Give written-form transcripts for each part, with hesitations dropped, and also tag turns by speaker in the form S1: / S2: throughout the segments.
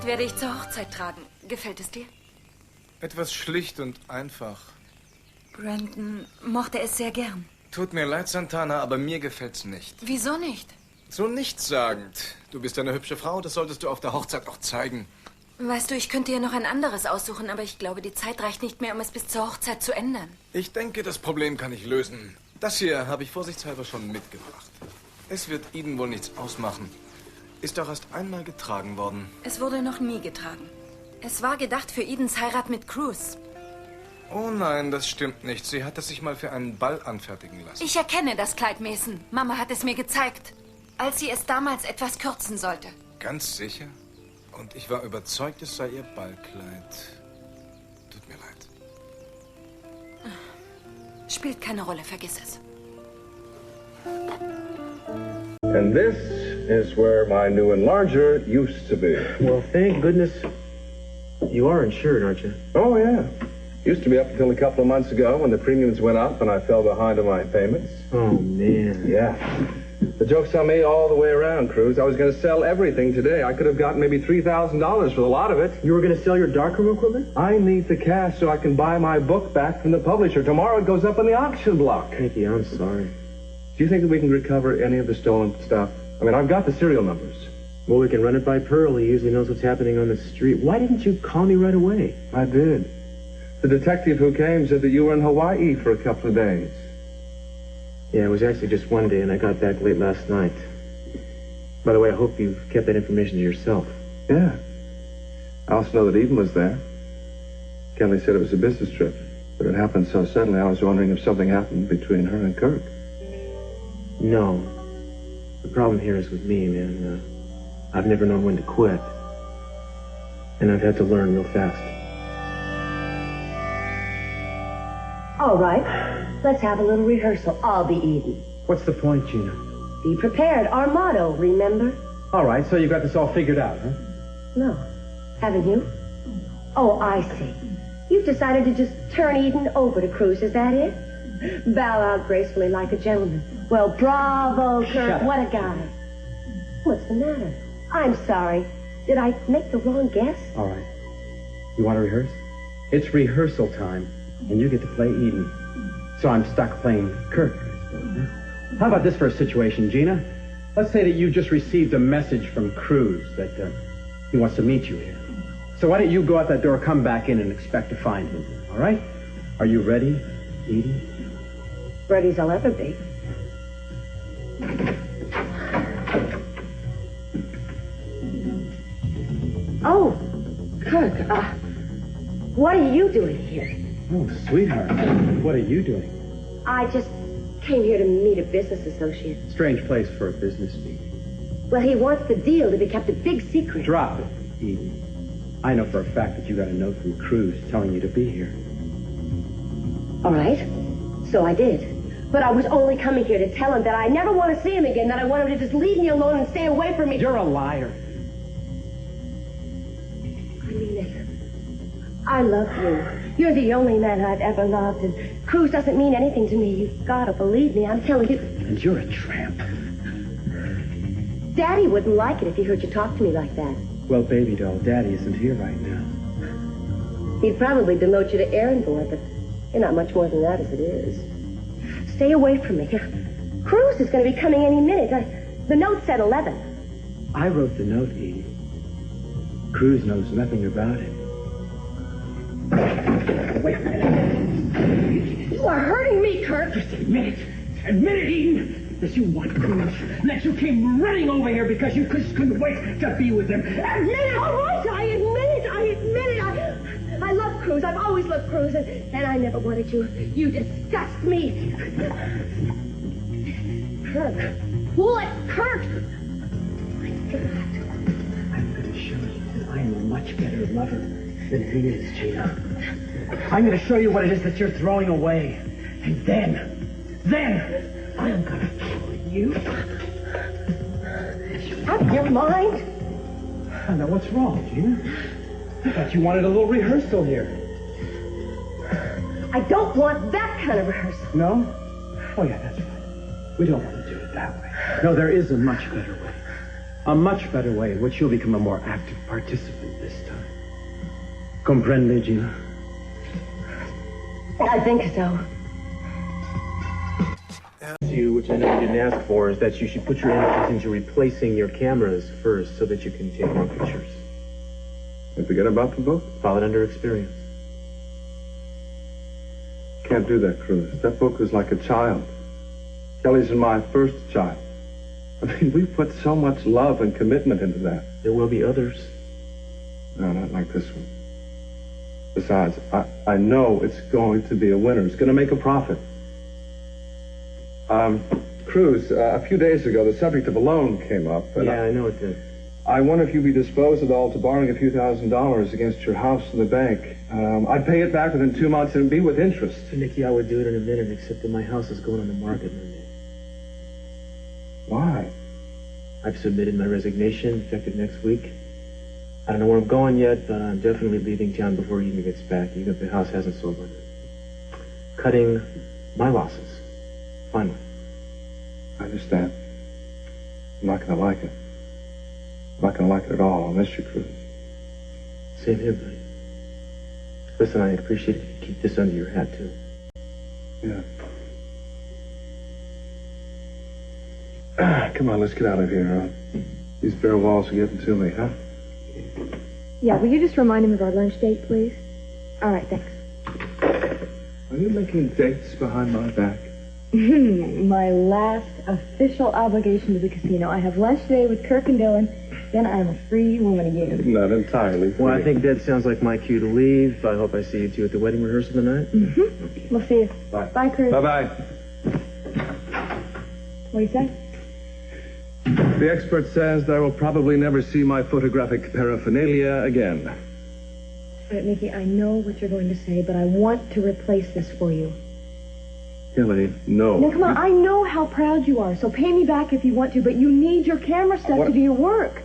S1: werde ich zur Hochzeit tragen. Gefällt es dir?
S2: Etwas schlicht und einfach.
S1: Brandon mochte es sehr gern.
S2: Tut mir leid, Santana, aber mir gefällt's nicht.
S1: Wieso nicht?
S2: So nichtssagend. Du bist eine hübsche Frau, das solltest du auf der Hochzeit auch zeigen.
S1: Weißt du, ich könnte dir noch ein anderes aussuchen, aber ich glaube, die Zeit reicht nicht mehr, um es bis zur Hochzeit zu ändern.
S2: Ich denke, das Problem kann ich lösen. Das hier habe ich vorsichtshalber schon mitgebracht. Es wird Iden wohl nichts ausmachen. Ist doch erst einmal getragen worden.
S1: Es wurde noch nie getragen. Es war gedacht für Idens Heirat mit Kruz.
S2: Oh nein, das stimmt nicht. Sie hat es sich mal für einen Ball anfertigen lassen.
S1: Ich erkenne das Kleid, Meyson. Mama hat es mir gezeigt, als sie es damals etwas kürzen sollte.
S2: Ganz sicher? Und ich war überzeugt, es sei ihr Ballkleid. Tut mir leid.
S1: Spielt keine Rolle, vergiss es.
S3: And this is where my new enlarger used to be.
S4: Well, thank goodness you are insured, aren't you?
S3: Oh, yeah. Used to be up until a couple of months ago when the premiums went up and I fell behind on my payments.
S4: Oh, man.
S3: Yeah. The joke's on me all the way around, Cruz. I was going to sell everything today. I could have gotten maybe $3,000 for the lot of it.
S4: You were going to sell your darkroom equipment?
S3: I need the cash so I can buy my book back from the publisher. Tomorrow it goes up on the auction block.
S4: Mickey, I'm sorry.
S3: Do you think that we can recover any of the stolen stuff? I mean, I've got the serial numbers.
S4: Well, we can run it by Pearl. He usually knows what's happening on the street. Why didn't you call me right away?
S3: I did. The detective who came said that you were in Hawaii for a couple of days.
S4: Yeah, it was actually just one day, and I got back late last night. By the way, I hope you've kept that information to yourself.
S3: Yeah. I also know that Eden was there. Kelly said it was a business trip, but it happened so suddenly I was wondering if something happened between her and Kirk.
S4: No. The problem here is with me, man. I've never known when to quit. And I've had to learn real fast.
S5: All right, let's have a little rehearsal. I'll be Eden.
S4: What's the point, Gina?
S5: Be prepared. Our motto, remember?
S4: All right, so you got this all figured out, huh?
S5: No. Haven't you? Oh, I see. You've decided to just turn Eden over to Kruz, is that it? Bow out gracefully like a gentleman. Well, bravo, Kirk. What a guy. What's the matter? I'm sorry. Did I make the wrong guess?
S4: All right. You want to rehearse? It's rehearsal time, and you get to play Eden. So I'm stuck playing Kirk, I suppose, huh? How about this for a situation, Gina? Let's say that you just received a message from Kruz that he wants to meet you here. So why don't you go out that door, come back in, and expect to find him, all right? Are you ready, Eden?
S5: Ready as I'll ever be. Oh, Kirk, what are you doing here?
S4: Oh, sweetheart, what are you doing?
S5: I just came here to meet a business associate.
S4: Strange place for a business meeting.
S5: Well, he wants the deal to be kept a big secret.
S4: Drop it, Eden. I know for a fact that you got a note from Kruz telling you to be here.
S5: All right, so I did. But I was only coming here to tell him that I never want to see him again, that I want him to just leave me alone and stay away from me.
S4: You're a liar.
S5: I mean it. I love you. You're the only man I've ever loved, and Kruz doesn't mean anything to me. You've got to believe me. I'm telling you.
S4: And you're a tramp.
S5: Daddy wouldn't like it if he heard you talk to me like that.
S4: Well, baby doll, Daddy isn't here right now.
S5: He'd probably demote you to errand boy, but you're not much more than that as it is. Stay away from me. Kruz is going to be coming any minute. The note said 11.
S4: I wrote the note, Edie. Kruz knows nothing about it. Wait a minute.
S5: You are hurting me, Kirk.
S4: Just admit it. Admit it, Eden. That you want Kruz. That you came running over here because you just couldn't wait to be with him. Admit it.
S5: All right, I admit it. I admit it. I love Kruz. I've always loved Kruz, and I never wanted you. You disgust me. Kirk. What? Kirk. My God.
S4: I'm going to show you that I am a much better lover than he is, Gina. I'm going to show you what it is that you're throwing away. And then, I'm going to kill you.
S5: Out of your mind?
S4: Now, what's wrong, Gina? I thought you wanted a little rehearsal here.
S5: I don't want that kind of rehearsal.
S4: No? Oh, yeah, that's right. We don't want to do it that way. No, there is a much better way. A much better way in which you'll become a more active participant this time. Comprende, Gina?
S5: I think so.
S4: Which I know you didn't ask for, is that you should put your emphasis into replacing your cameras first so that you can take more pictures.
S3: And forget about the book?
S4: File it under experience.
S3: Can't do that, Cruz. That book was like a child. Kelly's my first child. I mean, we put so much love and commitment into that.
S4: There will be others.
S3: No, not like this one. Besides, I know it's going to be a winner. It's going to make a profit. Cruz, a few days ago, the subject of a loan came up. And
S4: yeah, I know it did.
S3: I wonder if you'd be disposed at all to borrowing a few $1,000s against your house in the bank. I'd pay it back within 2 months, and it'd be with interest.
S4: Nicky, I would do it in a minute, except that my house is going on the market Monday.
S3: Why?
S4: I've submitted my resignation, effective next week. I don't know where I'm going yet, but I'm definitely leaving town before Eden gets back, even if the house hasn't sold by then. Cutting my losses. Finally.
S3: I understand. I'm not going to like it. I'm not going to like it at all. I'll miss you, Cruz.
S4: Same here, buddy. Listen, I appreciate it if you keep this under your hat, too.
S3: Yeah. Come on, let's get out of here. These bare walls are getting to me, huh?
S6: Yeah, will you just remind him of our lunch date, please? All right, thanks.
S3: Are you making dates behind my back?
S6: My last official obligation to the casino. I have lunch today with Kirk and Dillon. Then I'm a free woman again.
S3: Not entirely free.
S4: Well, I think that sounds like my cue to leave. I hope I see you two at the wedding rehearsal tonight.
S6: Mm-hmm. We'll see you.
S3: Bye.
S6: Bye, Cruz.
S3: Bye-bye.
S6: What do you say?
S3: The expert says that I will probably never see my photographic paraphernalia again.
S6: Mickey, I know what you're going to say, but I want to replace this for you.
S3: Kelly, no.
S6: Now, come on, I know how proud you are, so pay me back if you want to, but you need your camera stuff to do your work.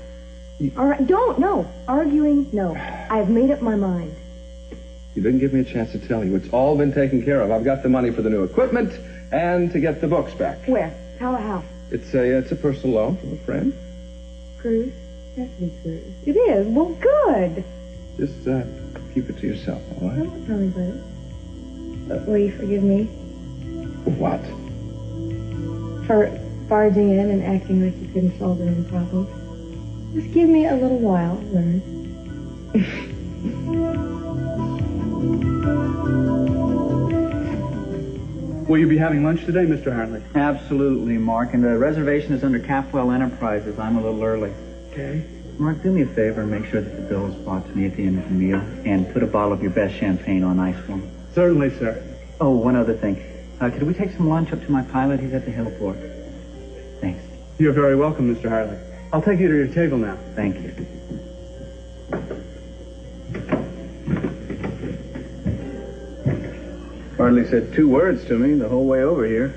S6: All right, no. Arguing, no. I've made up my mind.
S3: You didn't give me a chance to tell you. It's all been taken care of. I've got the money for the new equipment and to get the books back.
S6: Where? How?
S3: It's a personal loan from a friend.
S6: Cruise? Definitely Cruise. It is? Well, good.
S3: Just keep it to yourself, all right?
S6: Don't tell anybody. Will you forgive me?
S3: What?
S6: For barging in and acting like you couldn't solve your own problems. Just give me a little while to learn.
S7: Will you be having lunch today, Mr. Hartley?
S8: Absolutely, Mark. And the reservation is under Capwell Enterprises. I'm a little early.
S7: Okay.
S8: Mark, do me a favor and make sure that the bill is brought to me at the end of the meal. And put a bottle of your best champagne on ice for me.
S7: Certainly, sir.
S8: Oh, one other thing. Could we take some lunch up to my pilot? He's at the heliport. Thanks.
S7: You're very welcome, Mr. Hartley. I'll take you to your table now.
S8: Thank you.
S3: Hardly said 2 words to me the whole way over here.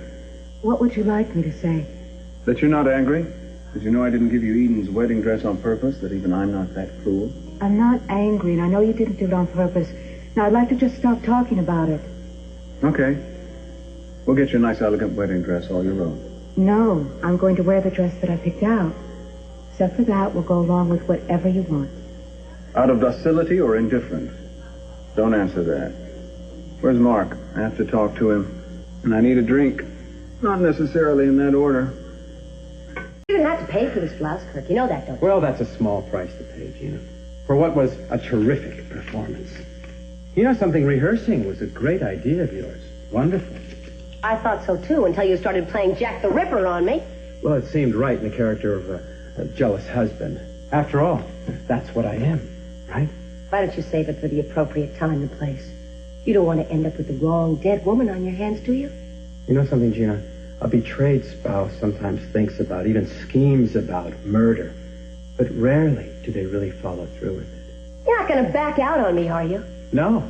S5: What would you like me to say?
S3: That you're not angry? That you know I didn't give you Eden's wedding dress on purpose? That even I'm not that cruel?
S5: I'm not angry, and I know you didn't do it on purpose. Now, I'd like to just stop talking about it.
S3: Okay. We'll get you a nice, elegant wedding dress all your own.
S5: No, I'm going to wear the dress that I picked out. Except for that, we'll go along with whatever you want.
S3: Out of docility or indifference? Don't answer that. Where's Mark? I have to talk to him. And I need a drink. Not necessarily in that order.
S5: You didn't have to pay for this blouse, Kirk. You know that, don't you?
S4: Well, that's a small price to pay, Gina. For what was a terrific performance. You know something? Rehearsing was a great idea of yours. Wonderful.
S5: I thought so, too, until you started playing Jack the Ripper on me.
S4: Well, it seemed right in the character of a jealous husband. After all, that's what I am, right?
S5: Why don't you save it for the appropriate time and place? You don't want to end up with the wrong dead woman on your hands, do you?
S4: You know something, Gina? A betrayed spouse sometimes thinks about, even schemes about murder. But rarely do they really follow through with it.
S5: You're not going to back out on me, are you?
S4: No.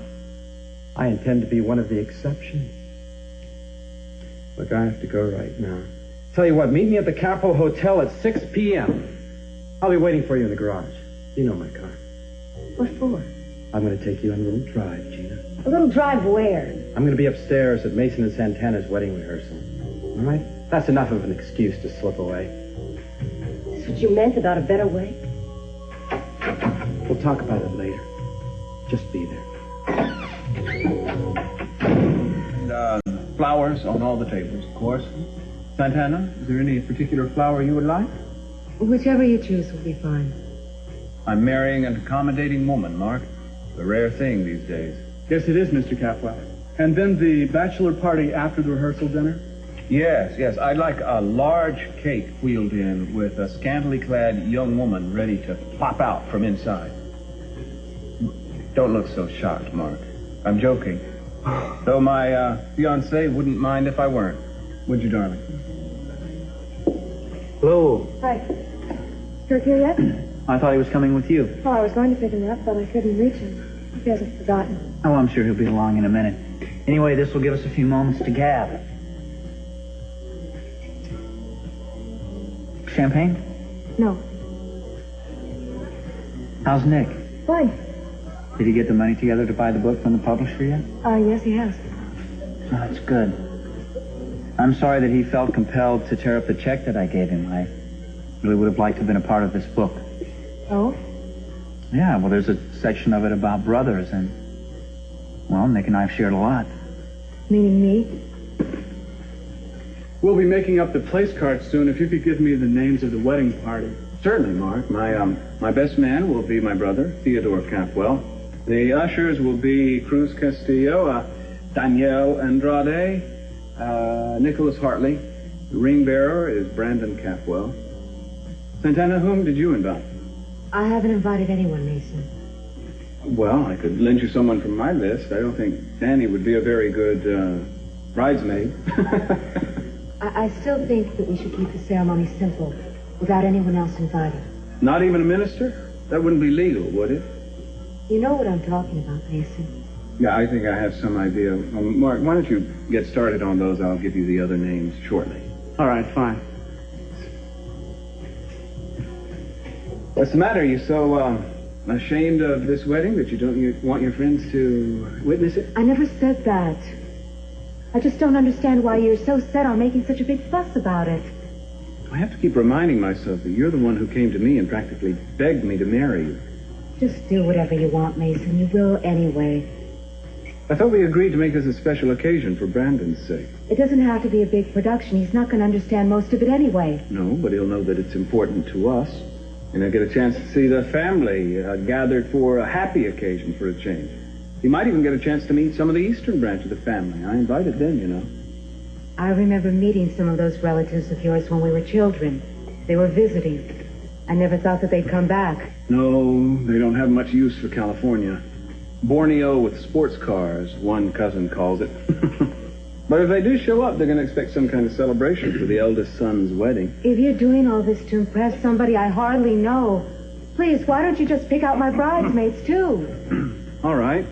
S4: I intend to be one of the exceptions. Look, I have to go right now. Tell you what, meet me at the Capitol Hotel at 6 p.m. I'll be waiting for you in the garage. You know my car.
S5: What for?
S4: I'm going to take you on a little drive, Gina.
S5: A little drive where?
S4: I'm going to be upstairs at Meyson and Santana's wedding rehearsal. All right? That's enough of an excuse to slip away.
S5: this what you meant about a better way?
S4: We'll talk about it later. Just be there.
S3: And, flowers on all the tables, of course. Santana, is there any particular flower you would like?
S6: Whichever you choose will be fine.
S3: I'm marrying an accommodating woman, Mark. A rare thing these days.
S7: Yes, it is, Mr. Capwell. And then the bachelor party after the rehearsal dinner?
S3: Yes. I'd like a large cake wheeled in with a scantily clad young woman ready to pop out from inside. Don't look so shocked, Mark. I'm joking. Though my fiancée wouldn't mind if I weren't. Would you, darling?
S4: Hello.
S6: Hi. Kirk here yet?
S4: I thought he was coming with you.
S6: Well, I was going to pick him up, but I couldn't reach him. Hope he hasn't forgotten.
S4: Oh, I'm sure he'll be along in a minute. Anyway, this will give us a few moments to gab. Champagne?
S6: No.
S4: How's Nick?
S6: Fine.
S4: Did he get the money together to buy the book from the publisher yet?
S6: Yes, he has.
S4: Oh, that's good. I'm sorry that he felt compelled to tear up the check that I gave him. I really would have liked to have been a part of this book.
S6: Oh?
S4: Yeah, well, there's a section of it about brothers, and, well, Nick and I have shared a lot.
S6: Meaning me?
S7: We'll be making up the place cards soon. If you could give me the names of the wedding party.
S3: Certainly, Mark. My best man will be my brother, Theodore Capwell. The ushers will be Cruz Castillo, Danielle Andrade, Nicholas Hartley. The ring bearer is Brandon Capwell. Santana, whom did you invite?
S6: I haven't invited anyone, Meyson.
S3: Well, I could lend you someone from my list. I don't think Danny would be a very good bridesmaid.
S6: I still think that we should keep the ceremony simple, without anyone else invited.
S3: Not even a minister? That wouldn't be legal, would it?
S6: You know what I'm talking about, Meyson.
S3: Yeah, I think I have some idea. Mark, why don't you get started on those? I'll give you the other names shortly.
S7: All right, fine.
S3: What's the matter? Are you so ashamed of this wedding that you want your friends to witness it?
S6: I never said that. I just don't understand why you're so set on making such a big fuss about it.
S3: I have to keep reminding myself that you're the one who came to me and practically begged me to marry you.
S6: Just do whatever you want, Meyson. You will anyway.
S3: I thought we agreed to make this a special occasion for Brandon's sake.
S6: It doesn't have to be a big production. He's not going to understand most of it anyway.
S3: No, but he'll know that it's important to us. And he'll get a chance to see the family gathered for a happy occasion for a change. He might even get a chance to meet some of the eastern branch of the family. I invited them, you know.
S6: I remember meeting some of those relatives of yours when we were children. They were visiting. I never thought that they'd come back.
S3: No, they don't have much use for California. Borneo with sports cars, one cousin calls it. But if they do show up, they're going to expect some kind of celebration for the eldest son's wedding.
S6: If you're doing all this to impress somebody I hardly know, please, why don't you just pick out my bridesmaids, too?
S3: All right.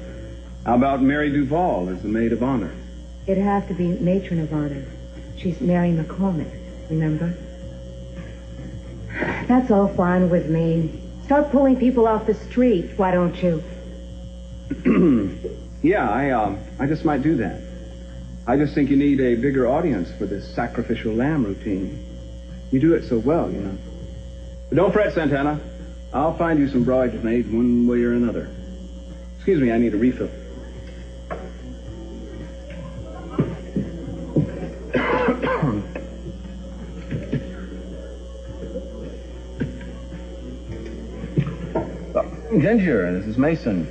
S3: How about Mary Duval as the maid of honor?
S6: It'd have to be matron of honor. She's Mary McCormick, remember? That's all fine with me. Start pulling people off the street, why don't you?
S3: Yeah, I just might do that. I just think you need a bigger audience for this sacrificial lamb routine. You do it so well, you know. But don't fret, Santana. I'll find you some bridesmaids one way or another. Excuse me, I need a refill. Ginger, this is Meyson.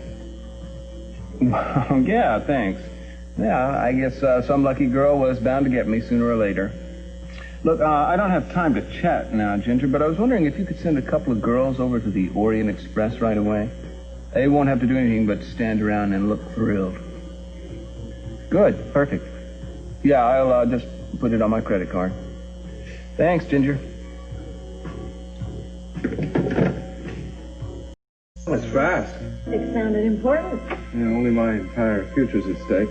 S3: Yeah, thanks. Yeah, I guess some lucky girl was bound to get me sooner or later. Look, I don't have time to chat now, Ginger, but I was wondering if you could send a couple of girls over to the Orient Express right away. They won't have to do anything but stand around and look thrilled. Good, perfect. Yeah, I'll just put it on my credit card. Thanks, Ginger.
S9: That's fast.
S6: It sounded important.
S9: Yeah, only my entire future's at stake.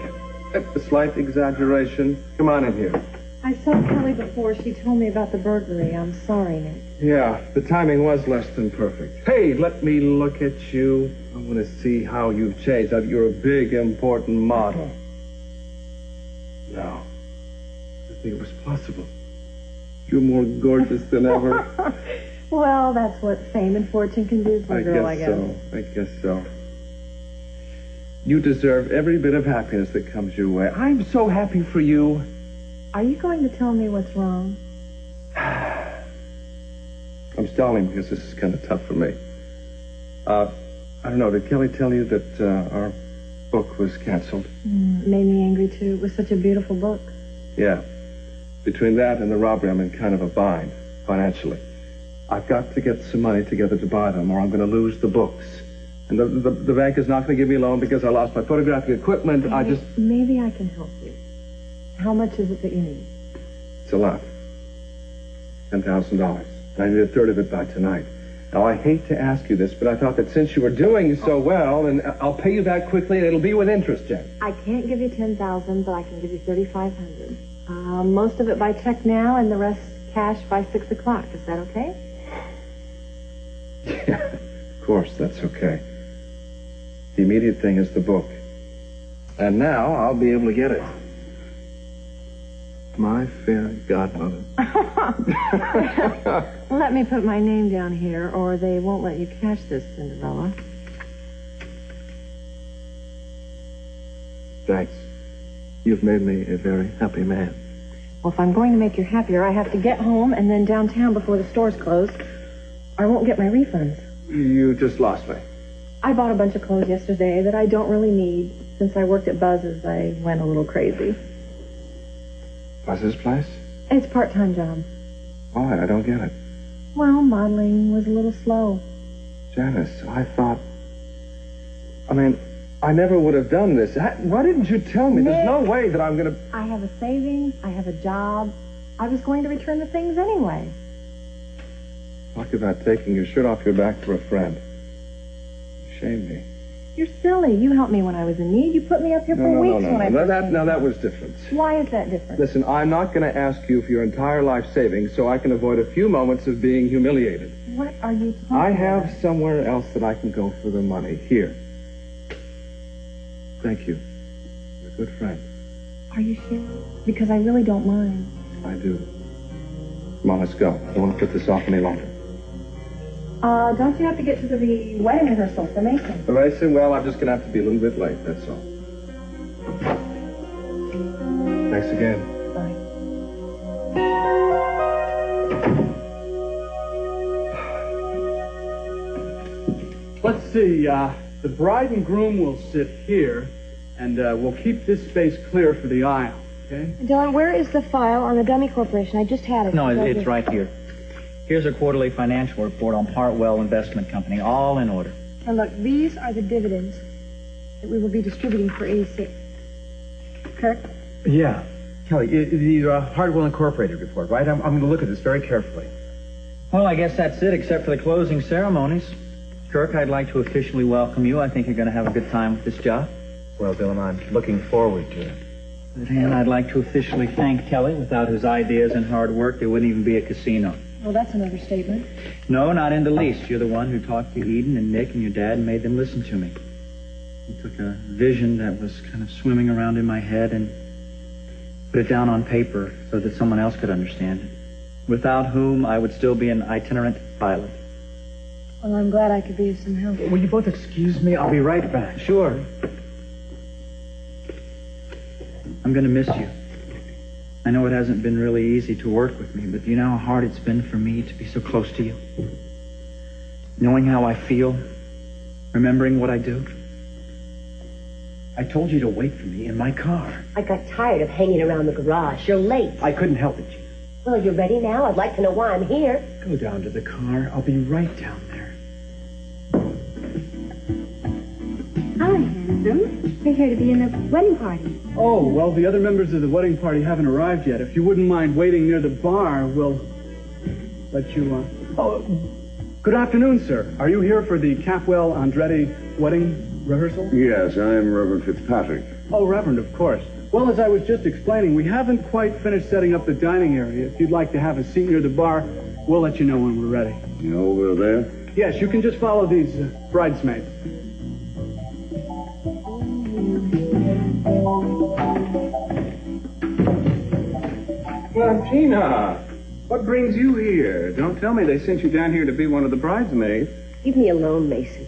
S9: A slight exaggeration. Come on in here.
S6: I saw Kelly before. She told me about the burglary. I'm sorry, Nick.
S9: Yeah, the timing was less than perfect. Hey, let me look at you. I want to see how you've changed. You're a big, important model. No. I think it was possible. You're more gorgeous than ever.
S6: Well, that's what fame and fortune can do for a girl, I guess.
S9: I guess so. You deserve every bit of happiness that comes your way. I'm so happy for you.
S6: Are you going to tell me what's wrong?
S9: I'm stalling because this is kind of tough for me. I don't know, did Kelly tell you that our book was canceled?
S6: It made me angry, too. It was such a beautiful book.
S9: Yeah. Between that and the robbery, I'm in kind of a bind, financially. I've got to get some money together to buy them, or I'm going to lose the books. And the bank is not going to give me a loan because I lost my photographic equipment.
S6: Maybe I can help you. How much is it that you need?
S9: It's a lot. $10,000. I need a third of it by tonight. Now, I hate to ask you this, but I thought that since you were doing so well, and I'll pay you back quickly, and it'll be with interest, Jen.
S6: I can't give you $10,000, but I can give you $3,500. Most of it by check now, and the rest cash by 6 o'clock. Is that okay?
S9: Yeah, of course, that's okay. The immediate thing is the book. And now I'll be able to get it. My fair godmother.
S6: Let me put my name down here, or they won't let you cash this, Cinderella.
S9: Thanks. You've made me a very happy man.
S6: Well, if I'm going to make you happier, I have to get home and then downtown before the stores close. I won't get my refunds.
S9: You just lost me.
S6: I bought a bunch of clothes yesterday that I don't really need. Since I worked at Buzz's, I went a little crazy.
S9: Buzz's place?
S6: It's a part-time job.
S9: Why? I don't get it.
S6: Well, modeling was a little slow.
S9: Janice, I thought... I mean, I never would have done this. Why didn't you tell me?
S6: Nick,
S9: there's no way that I'm going to...
S6: I have a savings. I have a job. I was going to return the things anyway.
S9: Talk about taking your shirt off your back for a friend. Shame me.
S6: You're silly. You helped me when I was in need. You put me up here for weeks when I...
S9: Now, that was different.
S6: Why is that different?
S9: Listen, I'm not going to ask you for your entire life savings so I can avoid a few moments of being humiliated.
S6: What are you talking about?
S9: I have somewhere else that I can go for the money. Here. Thank you. You're a good friend.
S6: Are you sure? Because I really don't mind.
S9: I do. Come on, let's go. I don't want to put this off any longer.
S6: Don't you have to get to the wedding rehearsal for Meyson?
S9: For Meyson? Well, I'm just going to have to be a little bit late, that's all. Thanks again.
S6: Bye.
S7: Let's see, the bride and groom will sit here, and we'll keep this space clear for the aisle, okay?
S6: Dillon, where is the file on the dummy corporation? I just had it.
S8: No, it's right here. Here's a quarterly financial report on Hartwell Investment Company, all in order.
S6: And look, these are the dividends that we will be distributing for 86. Kirk?
S4: Yeah. Kelly, the Hartwell Incorporated report, right? I'm going to look at this very carefully.
S8: Well, I guess that's it, except for the closing ceremonies. Kirk, I'd like to officially welcome you. I think you're going to have a good time with this job.
S4: Well, Dillon, I'm looking forward to it.
S8: And I'd like to officially thank Kelly. Without his ideas and hard work, there wouldn't even be a casino.
S6: Well, that's an understatement.
S8: No, not in the least. You're the one who talked to Eden and Nick and your dad and made them listen to me. You took a vision that was kind of swimming around in my head and put it down on paper so that someone else could understand it, without whom I would still be an itinerant pilot.
S6: Well, I'm glad I could be of some help.
S4: Will you both excuse me? I'll be right back.
S8: Sure. I'm going to miss you. I know it hasn't been really easy to work with me, but do you know how hard it's been for me to be so close to you? Knowing how I feel, remembering what I do.
S4: I told you to wait for me in my car.
S5: I got tired of hanging around the garage. You're late.
S4: I couldn't help it, Gina.
S5: Well, you're ready now? I'd like to know why I'm here.
S4: Go down to the car. I'll be right down there.
S6: Hi, handsome. We're here to be in the wedding party.
S7: Oh, well, the other members of the wedding party haven't arrived yet. If you wouldn't mind waiting near the bar, we'll let you, Oh, good afternoon, sir. Are you here for the Capwell-Andretti wedding rehearsal?
S10: Yes, I'm Reverend Fitzpatrick.
S7: Oh, Reverend, of course. Well, as I was just explaining, we haven't quite finished setting up the dining area. If you'd like to have a seat near the bar, we'll let you know when we're ready.
S10: Over there?
S7: Yes, you can just follow these bridesmaids.
S9: Well, Gina,
S3: What brings you here? Don't tell me they sent you down here to be one of the bridesmaids.
S5: Leave me alone, Mason.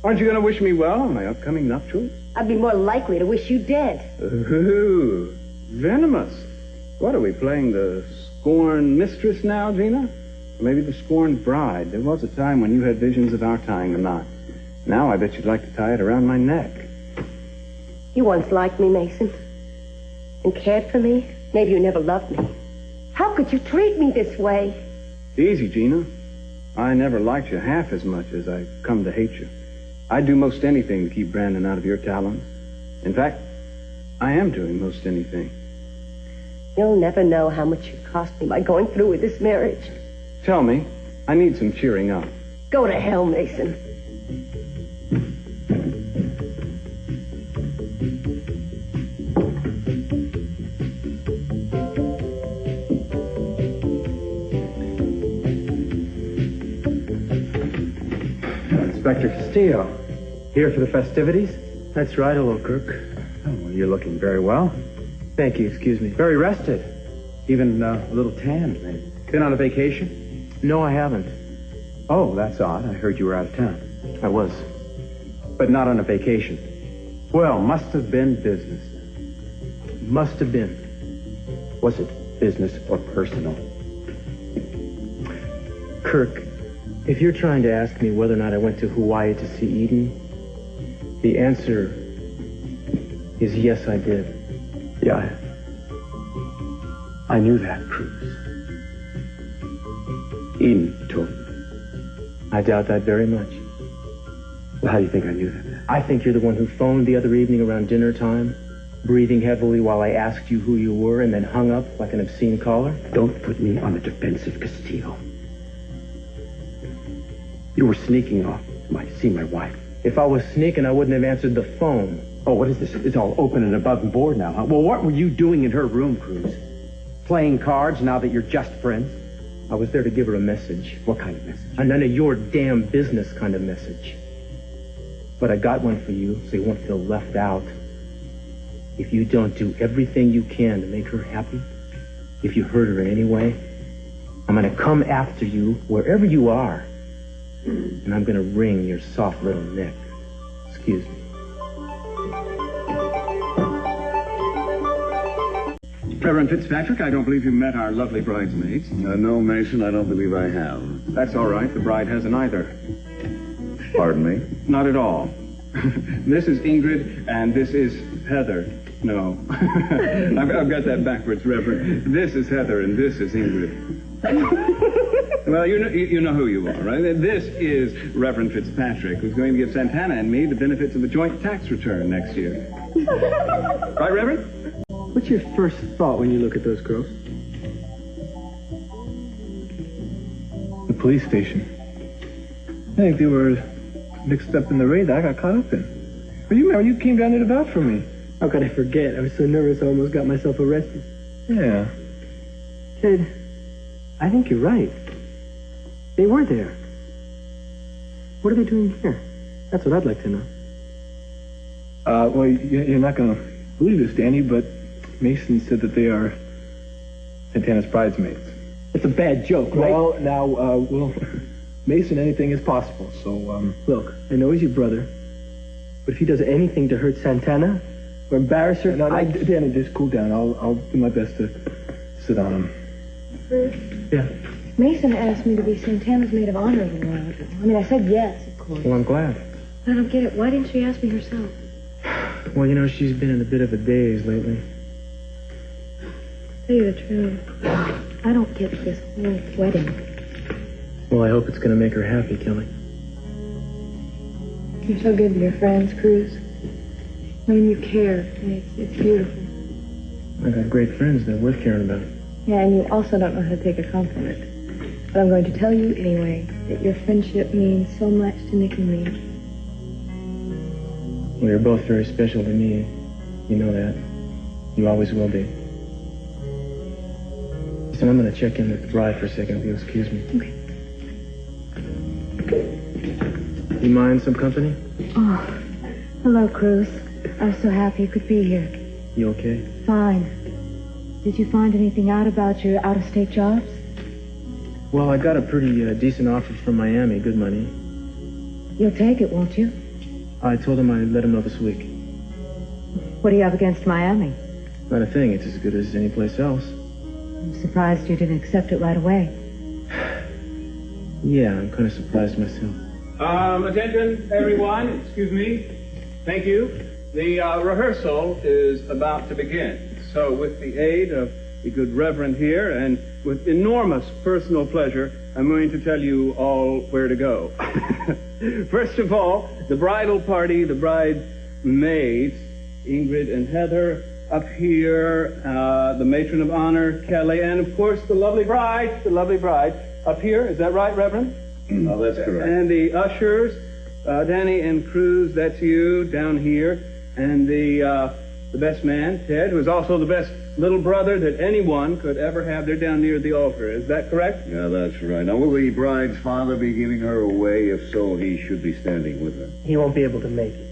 S3: Aren't you going to wish me well on my upcoming nuptials?
S5: I'd be more likely to wish you dead.
S3: Ooh, venomous. What, are we playing the scorned mistress now, Gina? Or maybe the scorned bride. There was a time when you had visions of our tying the knot. Now I bet you'd like to tie it around my neck.
S5: You once liked me, Mason. And cared for me. Maybe you never loved me. How could you treat me this way?
S3: Easy, Gina. I never liked you half as much as I've come to hate you. I'd do most anything to keep Brandon out of your talons. In fact, I am doing most anything.
S5: You'll never know how much you cost me by going through with this marriage.
S3: Tell me, I need some cheering up.
S5: Go to hell, Mason.
S4: Inspector Castillo, here for the festivities?
S8: That's right. Hello, Kirk.
S4: Oh, well, you're looking very well.
S8: Thank you. Excuse me.
S4: Very rested. Even a little tanned, maybe. Been on a vacation?
S8: No, I haven't.
S4: Oh, that's odd. I heard you were out of town.
S8: I was.
S4: But not on a vacation. Well, must have been business.
S8: Must have been.
S4: Was it business or personal?
S8: Kirk, if you're trying to ask me whether or not I went to Hawaii to see Eden, the answer is yes, I did.
S4: Yeah, I knew that, Cruise. Eden told me.
S8: I doubt that very much.
S4: Well, how do you think I knew that?
S8: I think you're the one who phoned the other evening around dinner time, breathing heavily while I asked you who you were, and then hung up like an obscene caller.
S4: Don't put me on the defensive, Castillo. You were sneaking off to see my wife.
S8: If I was sneaking, I wouldn't have answered the phone.
S4: Oh, what is this? It's all open and above and board now, huh? Well, what were you doing in her room, Cruise? Playing cards now that you're just friends?
S8: I was there to give her a message.
S4: What kind of message?
S8: A none of your damn business kind of message. But I got one for you, so you won't feel left out. If you don't do everything you can to make her happy, if you hurt her in any way, I'm going to come after you wherever you are. And I'm going to wring your soft little neck. Excuse me.
S3: Reverend Fitzpatrick, I don't believe you met our lovely bridesmaids.
S10: No, Mason, I don't believe I have.
S3: That's all right. The bride hasn't either.
S10: Pardon me?
S3: Not at all. This is Ingrid, and this is Heather. No. I've got that backwards, Reverend. This is Heather, and this is Ingrid. Well, you know who you are, right? This is Reverend Fitzpatrick, who's going to give Santana and me the benefits of a joint tax return next year. Right, Reverend?
S8: What's your first thought when you look at those girls?
S7: The police station. I think they were mixed up in the raid that I got caught up in. But you remember, you came down there to vouch for me.
S8: How could I forget? I was so nervous I almost got myself arrested.
S7: Yeah.
S8: Ted, I think you're right. They were there. What are they doing here? That's what I'd like to know.
S7: Well, you're not going to believe this, Danny, but Meyson said that they are Santana's bridesmaids.
S8: It's a bad joke, right?
S7: Well, now, well, Meyson, anything is possible, so,
S8: Look, I know he's your brother, but if he does anything to hurt Santana or embarrass her...
S7: No, Danny, just cool down. I'll do my best to sit on him.
S6: Bruce?
S8: Yeah?
S6: Meyson asked me to be Santana's maid of honor a little while ago. I mean, I said yes, of course.
S8: Well, I'm glad.
S6: I don't get it. Why didn't she ask me herself?
S8: Well, you know, she's been in a bit of a daze lately.
S6: Tell you the truth, I don't get this whole wedding.
S8: Well, I hope it's going to make her happy, Kelly.
S6: You're so good to your friends, Cruz. I mean, you care. It's beautiful.
S8: I got great friends that are worth caring about.
S6: Yeah, and you also don't know how to take a compliment. But I'm going to tell you anyway that your friendship means so much to Nick and me.
S8: Well, you're both very special to me. You know that. You always will be. So I'm going to check in with the bride for a second, if you'll excuse me.
S6: Okay.
S8: You mind some company?
S6: Oh, hello, Cruz. I was so happy you could be here.
S8: You okay?
S6: Fine. Did you find anything out about your out-of-state jobs?
S4: Well, I got a pretty decent offer from Miami, good money.
S6: You'll take it, won't you?
S4: I told him I'd let him know this week.
S6: What do you have against Miami?
S4: Not a thing, it's as good as any place else.
S6: I'm surprised you didn't accept it right away.
S4: Yeah, I'm kind of surprised myself.
S3: Attention, everyone. Excuse me. Thank you. The rehearsal is about to begin. So with the aid of the good Reverend here and with enormous personal pleasure, I'm going to tell you all where to go. First of all, the bridal party, the bridesmaids, Ingrid and Heather, up here, the matron of honor, Kelly, and of course the lovely bride, up here. Is that right, Reverend?
S10: Oh, that's correct.
S3: And the ushers, Danny and Cruise, that's you, down here. And the best man, Ted, who is also the best little brother that anyone could ever have. They're down near the altar. Is that correct?
S10: Yeah, that's right. Now, will the bride's father be giving her away? If so, he should be standing with her.
S4: He won't be able to make it.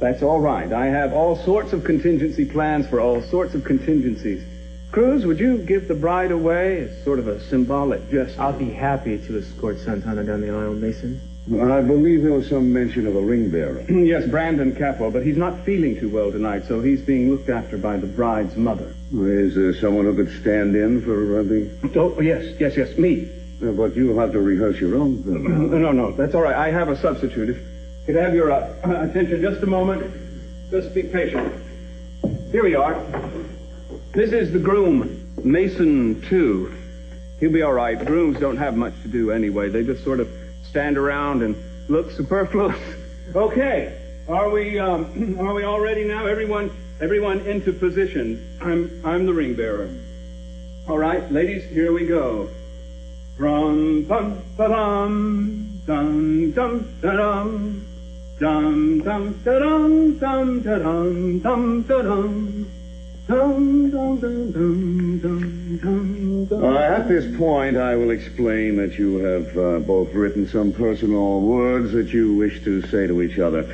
S3: That's all right. I have all sorts of contingency plans for all sorts of contingencies. Cruz, would you give the bride away as sort of a symbolic gesture?
S4: I'll be happy to escort Santana down the aisle, Mason.
S10: I believe there was some mention of a ring bearer.
S3: Yes, Brandon Capwell, but he's not feeling too well tonight, so he's being looked after by the bride's mother.
S10: Is there someone who could stand in for the...
S3: Oh, yes, me.
S10: But you'll have to rehearse your own.
S3: No, that's all right. I have a substitute. If you could have your attention just a moment. Just be patient. Here we are. This is the groom, Meyson 2. He'll be all right. Grooms don't have much to do anyway. They just sort of stand around and look superfluous. Okay. Are we all ready now? Everyone into position. I'm the ring bearer. All right, ladies, here we go. Dum dum dum dum dum dum dum dum dum dum dum dum dum.
S10: At this point, I will explain that you have both written some personal words that you wish to say to each other.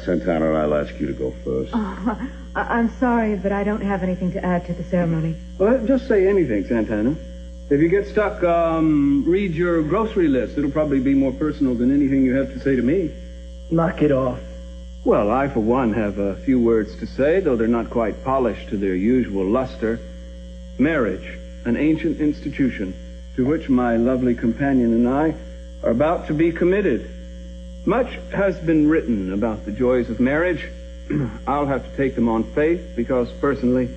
S10: Santana, I'll ask you to go first.
S6: Oh, I'm sorry, but I don't have anything to add to the ceremony.
S3: Well, just say anything, Santana. If you get stuck, read your grocery list. It'll probably be more personal than anything you have to say to me.
S4: Knock it off.
S3: Well, I, for one, have a few words to say, though they're not quite polished to their usual luster. Marriage, an ancient institution to which my lovely companion and I are about to be committed. Much has been written about the joys of marriage. I'll have to take them on faith because, personally,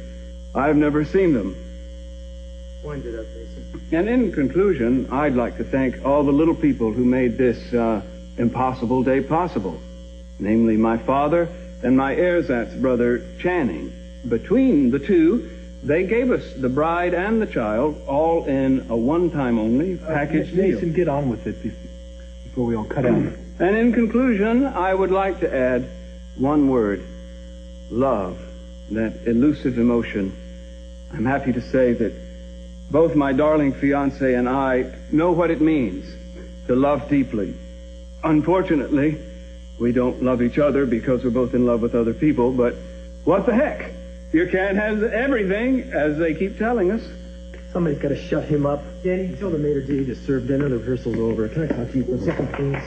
S3: I've never seen them.
S4: Wind it up, Mason.
S3: And in conclusion, I'd like to thank all the little people who made this impossible day possible. Namely, my father and my ersatz brother, Channing. Between the two, they gave us the bride and the child all in a one-time only package deal.
S4: Mason, get on with it before we all cut out.
S3: And in conclusion, I would like to add one word. Love. That elusive emotion. I'm happy to say that both my darling fiancé and I know what it means to love deeply. Unfortunately, we don't love each other because we're both in love with other people, but what the heck? You can't have everything, as they keep telling us.
S4: Somebody's got to shut him up. Danny, tell the maitre d' to serve dinner. The rehearsal's over. Can I talk to you for a second, please?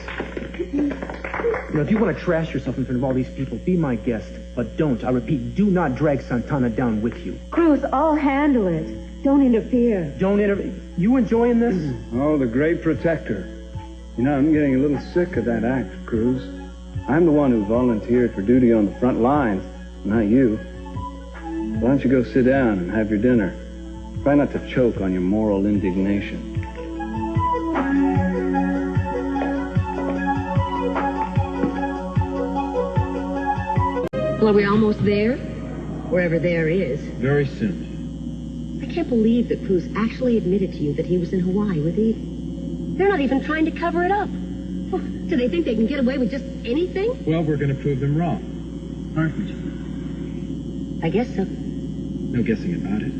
S4: You know, if you want to trash yourself in front of all these people, be my guest. But don't, I repeat, do not drag Santana down with you.
S6: Cruz, I'll handle it. Don't interfere.
S4: Don't interfere. You enjoying this?
S3: Oh, the great protector. You know, I'm getting a little sick of that act, Cruz. I'm the one who volunteered for duty on the front lines, not you. Why don't you go sit down and have your dinner? Try not to choke on your moral indignation.
S5: Well, are we almost there? Wherever there is.
S8: Very soon.
S5: I can't believe that Cruz actually admitted to you that he was in Hawaii with Eden. They're not even trying to cover it up. Oh, do they think they can get away with just anything?
S8: Well, we're going to prove them wrong, aren't we, Jim?
S5: I guess so.
S8: No guessing about it.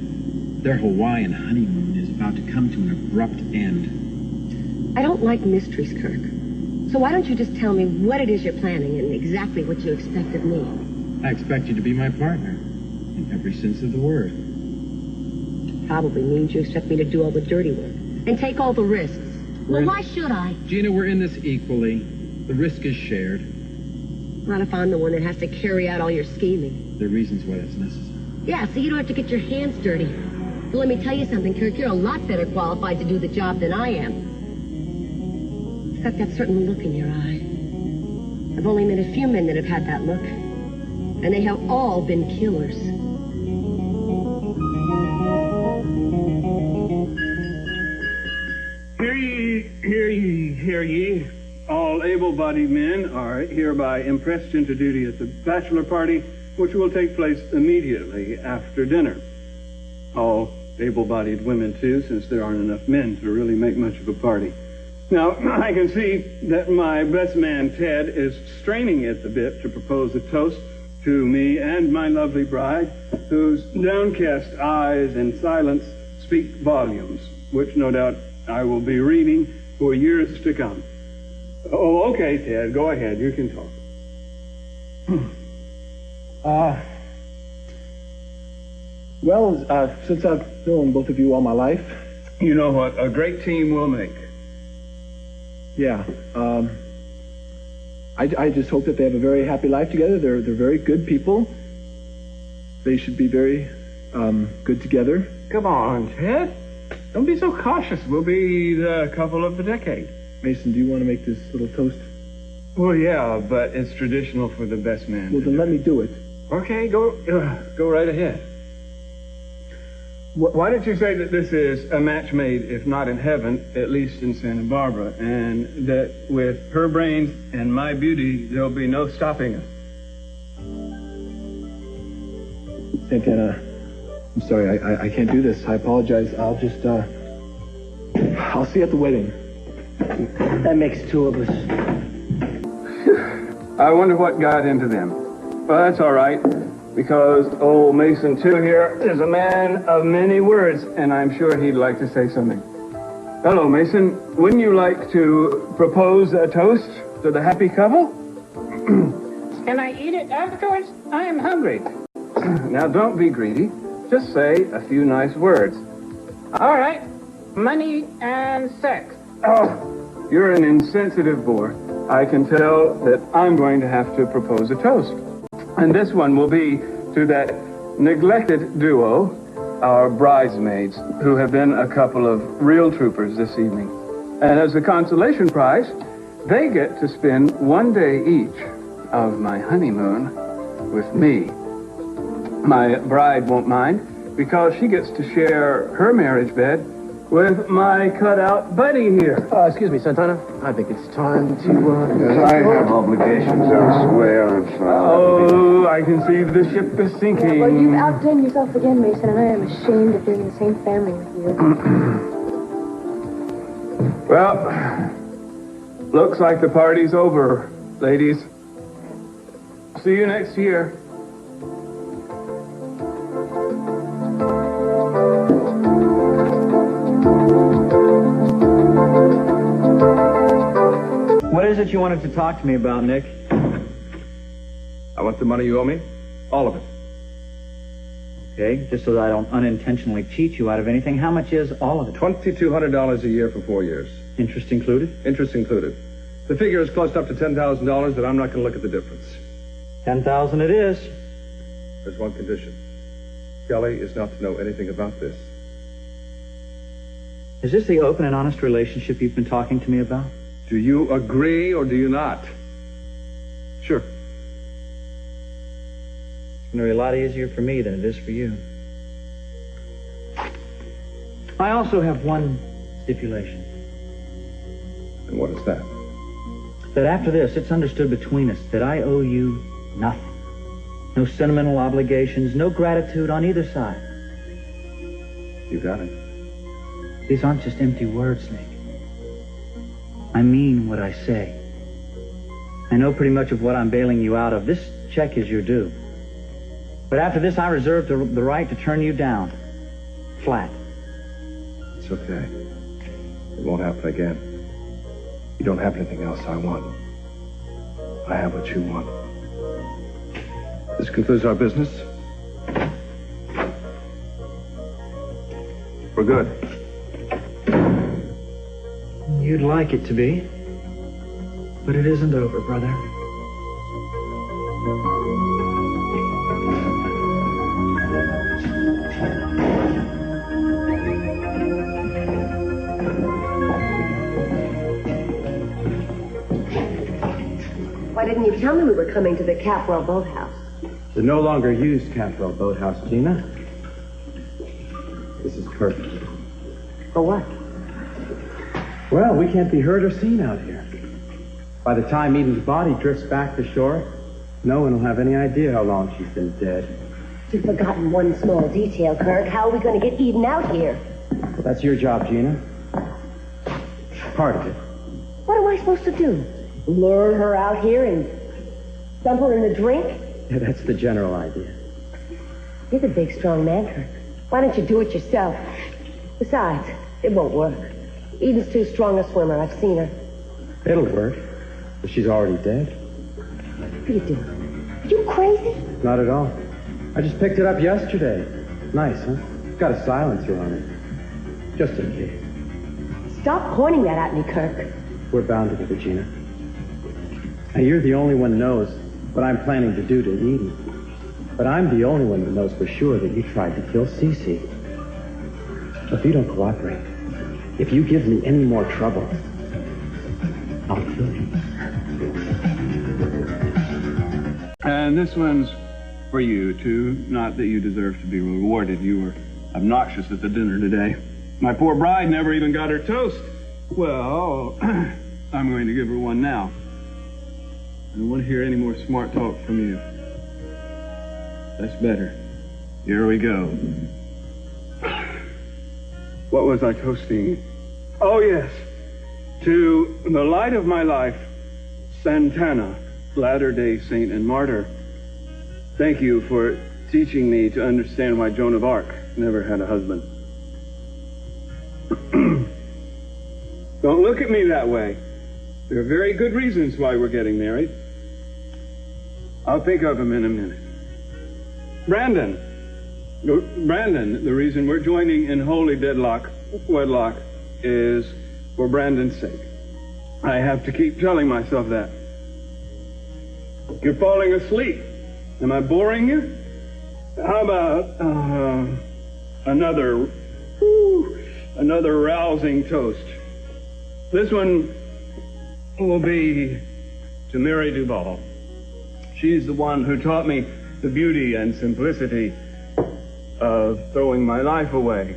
S8: Their Hawaiian honeymoon is about to come to an abrupt end.
S5: I don't like mysteries, Kirk. So why don't you just tell me what it is you're planning and exactly what you expect of me?
S8: I expect you to be my partner, in every sense of the word.
S5: Probably means you expect me to do all the dirty work. and take all the risks. Well, why should I?
S4: Gina, we're in this equally. The risk is shared.
S5: Not if I'm the one that has to carry out all your scheming.
S4: There are reasons why that's necessary.
S5: Yeah, so you don't have to get your hands dirty. But let me tell you something, Kirk, you're a lot better qualified to do the job than I am. You've got that certain look in your eye. I've only met a few men that have had that look. And they have all been killers.
S7: Hear ye, hear ye, hear ye. All able-bodied men are hereby impressed into duty at the bachelor party, which will take place immediately after dinner. All able-bodied women, too, since there aren't enough men to really make much of a party. Now, I can see that my best man, Ted, is straining at the bit to propose a toast to me and my lovely bride, whose downcast eyes and silence speak volumes, which no doubt I will be reading for years to come. Oh, okay, Ted, go ahead. You can talk.
S3: Since I've known both of you all my life,
S7: You know what a great team will make.
S3: yeah, I just hope that they have a very happy life together. They're very good people. They should be very good together.
S7: Come on, Ted. Don't be so cautious. We'll be the couple of the decade.
S3: Mason, do you want to make this little toast?
S7: Well, yeah, but it's traditional for the best man.
S3: Well, then let me do it.
S7: Okay, go right ahead. Why don't you say that this is a match made, if not in heaven, at least in Santa Barbara, and that with her brains and my beauty, there'll be no stopping us.
S3: Santana, I'm sorry, I can't do this. I apologize. I'll see you at the wedding.
S4: That makes two of us.
S7: I wonder what got into them. Well, that's all right, because old Meyson, too, here is a man of many words, and I'm sure he'd like to say something. Hello, Meyson. Wouldn't you like to propose a toast to the happy couple?
S11: Can I eat it afterwards? I am hungry.
S7: Now, don't be greedy. Just say a few nice words.
S11: All right. Money and sex.
S7: Oh, you're an insensitive boy. I can tell that I'm going to have to propose a toast. And this one will be to that neglected duo, our bridesmaids, who have been a couple of real troopers this evening. And as a consolation prize, they get to spend one day each of my honeymoon with me. My bride won't mind, because she gets to share her marriage bed with my cutout buddy here.
S3: Excuse me, Santana. I think it's time to,
S10: Yes, I have obligations elsewhere. I'm sorry.
S7: Oh, I can see the ship is sinking.
S6: Well, you've outdone yourself again, Mason, and I am ashamed of being in the same family with you.
S7: Well, looks like the party's over, ladies. See you next year.
S8: What is it you wanted to talk to me about, Nick?
S9: I want the money you owe me. All of it.
S8: Okay, just so that I don't unintentionally cheat you out of anything, how much is all of it?
S9: $2,200 a year for 4 years.
S8: Interest included?
S9: Interest included. The figure is close up to $10,000, but I'm not going to look at the difference.
S8: 10,000 it is.
S9: There's one condition. Kelly is not to know anything about this.
S8: Is this the open and honest relationship you've been talking to me about?
S9: Do you agree or do you not?
S8: Sure. It's going to be a lot easier for me than it is for you. I also have one stipulation.
S9: And what is that?
S8: That after this, it's understood between us that I owe you nothing. No sentimental obligations, no gratitude on either side.
S9: You got it.
S8: These aren't just empty words, Nick. I mean what I say. I know pretty much of what I'm bailing you out of. This check is your due. But after this, I reserve the right to turn you down. Flat.
S9: It's okay. It won't happen again. You don't have anything else I want. I have what you want. This concludes our business. We're good.
S8: You'd like it to be. But it isn't over, brother.
S5: Why didn't you tell me we were coming to the Capwell boathouse?
S4: The no longer used Capwell boathouse, Gina. This is Kirk.
S5: For what?
S4: Well, we can't be heard or seen out here. By the time Eden's body drifts back to shore, no one will have any idea how long she's been dead.
S5: You've forgotten one small detail, Kirk. How are we going to get Eden out here?
S4: Well, that's your job, Gina. Part of it.
S5: What am I supposed to do? Lure her out here and dump her in the drink?
S4: Yeah, that's the general idea.
S5: You're the big, strong man, Kirk. Why don't you do it yourself? Besides, it won't work. Eden's too strong a swimmer. I've seen her.
S4: It'll work. But she's already dead.
S5: What are you doing? Are you crazy?
S4: Not at all. I just picked it up yesterday. Nice, huh? It's got a silencer on it. Just in case.
S5: Stop pointing that at me, Kirk.
S4: We're bound together, Gina. Now, you're the only one who knows what I'm planning to do to Eden. But I'm the only one that knows for sure that you tried to kill Cece. If you don't cooperate, if you give me any more trouble, I'll kill you.
S12: And this one's for you, too. Not that you deserve to be rewarded. You were obnoxious at the dinner today. My poor bride never even got her toast. Well, I'm going to give her one now. I don't want to hear any more smart talk from you. That's better. Here we go. What was I toasting? Oh, yes. To the light of my life, Santana, Latter-day Saint and Martyr. Thank you for teaching me to understand why Joan of Arc never had a husband. Don't look at me that way. There are very good reasons why we're getting married. I'll think of them in a minute. Brandon, the reason we're joining in holy wedlock, is for Brandon's sake. I have to keep telling myself that. You're falling asleep. Am I boring you? How about another rousing toast? This one will be to Mary Duval. She's the one who taught me the beauty and simplicity of throwing my life away.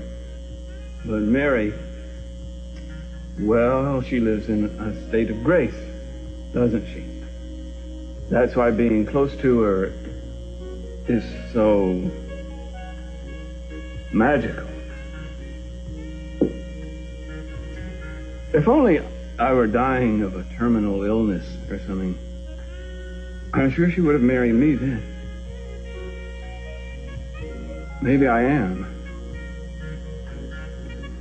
S12: But Mary, well, she lives in a state of grace, doesn't she? That's why being close to her is so magical. If only I were dying of a terminal illness or something, I'm sure she would have married me then. Maybe I am.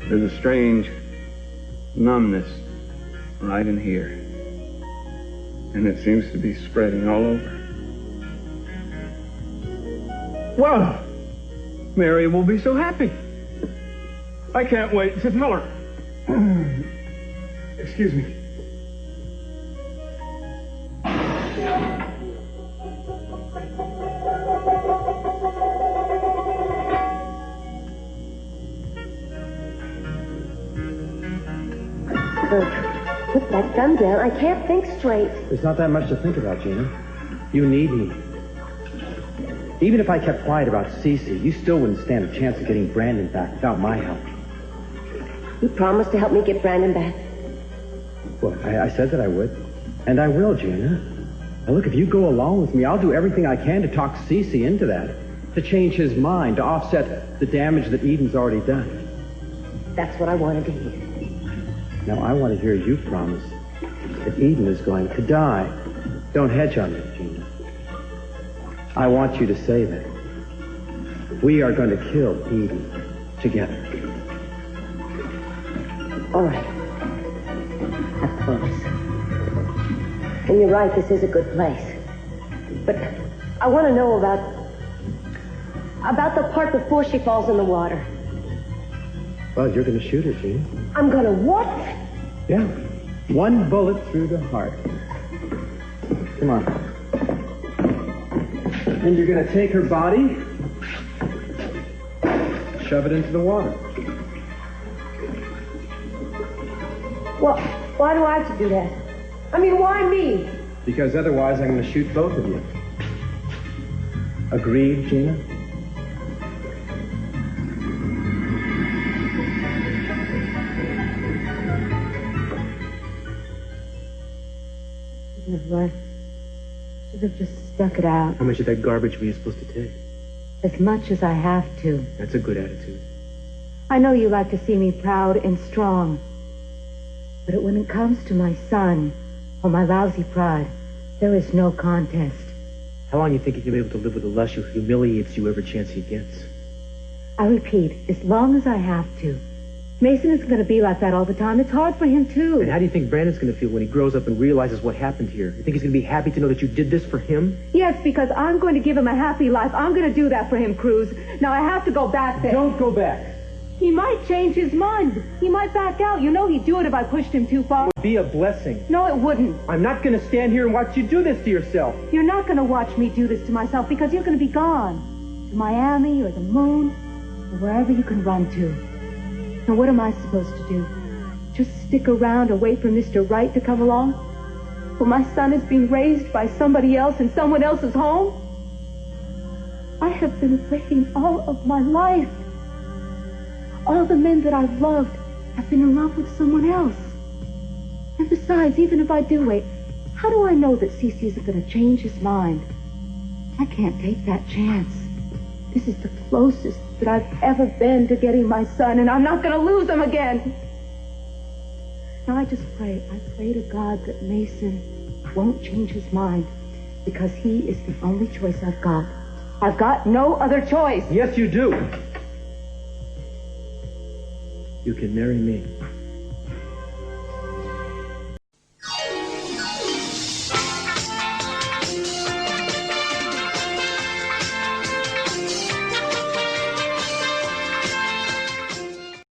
S12: There's a strange numbness right in here. And it seems to be spreading all over. Well, Mary will be so happy. I can't wait to tell her. Excuse me.
S5: Put that gun down. I can't think straight.
S4: There's not that much to think about, Gina. You need me. Even if I kept quiet about Cece, you still wouldn't stand a chance of getting Brandon back without my help.
S5: You promised to help me get Brandon back.
S4: Well, I said that I would. And I will, Gina. Now, look, if you go along with me, I'll do everything I can to talk Cece into that. To change his mind, to offset the damage that Eden's already done.
S5: That's what I wanted to hear.
S4: Now, I want to hear you promise that Eden is going to die. Don't hedge on it, Gina. I want you to say that. We are going to kill Eden together.
S5: All right. I promise. And you're right, this is a good place. But I want to know about the part before she falls in the water.
S4: Well, you're going to shoot her, Gina.
S5: I'm going to what?
S4: Yeah. One bullet through the heart. Come on. And you're going to take her body, shove it into the water.
S5: Well, why do I have to do that? I mean, why me?
S4: Because otherwise I'm going to shoot both of you. Agreed, Gina?
S6: I should have just stuck it out.
S4: How much of that garbage were you supposed to take?
S6: As much as I have to.
S4: That's a good attitude.
S6: I know you like to see me proud and strong. But when it comes to my son, or my lousy pride, there is no contest.
S4: How long do you think you can be able to live with a lush who humiliates you every chance he gets?
S6: I repeat, as long as I have to. Meyson isn't going to be like that all the time. It's hard for him, too.
S4: And how do you think Brandon's going to feel when he grows up and realizes what happened here? You think he's going to be happy to know that you did this for him?
S6: Yes, because I'm going to give him a happy life. I'm going to do that for him, Cruz. Now, I have to go back there.
S4: Don't go back.
S6: He might change his mind. He might back out. You know he'd do it if I pushed him too far.
S4: It would be a blessing.
S6: No, it wouldn't.
S4: I'm not going to stand here and watch you do this to yourself.
S6: You're not going to watch me do this to myself because you're going to be gone. To Miami or the moon or wherever you can run to. Now, what am I supposed to do? Just stick around and wait for Mr. Right to come along? Well, my son is being raised by somebody else in someone else's home? I have been waiting all of my life. All the men that I've loved have been in love with someone else. And besides, even if I do wait, how do I know that Cece isn't going to change his mind? I can't take that chance. This is the closest that I've ever been to getting my son, and I'm not going to lose him again. Now, I pray to God that Meyson won't change his mind, because he is the only choice I've got. I've got no other choice.
S4: Yes, you do. You can marry me.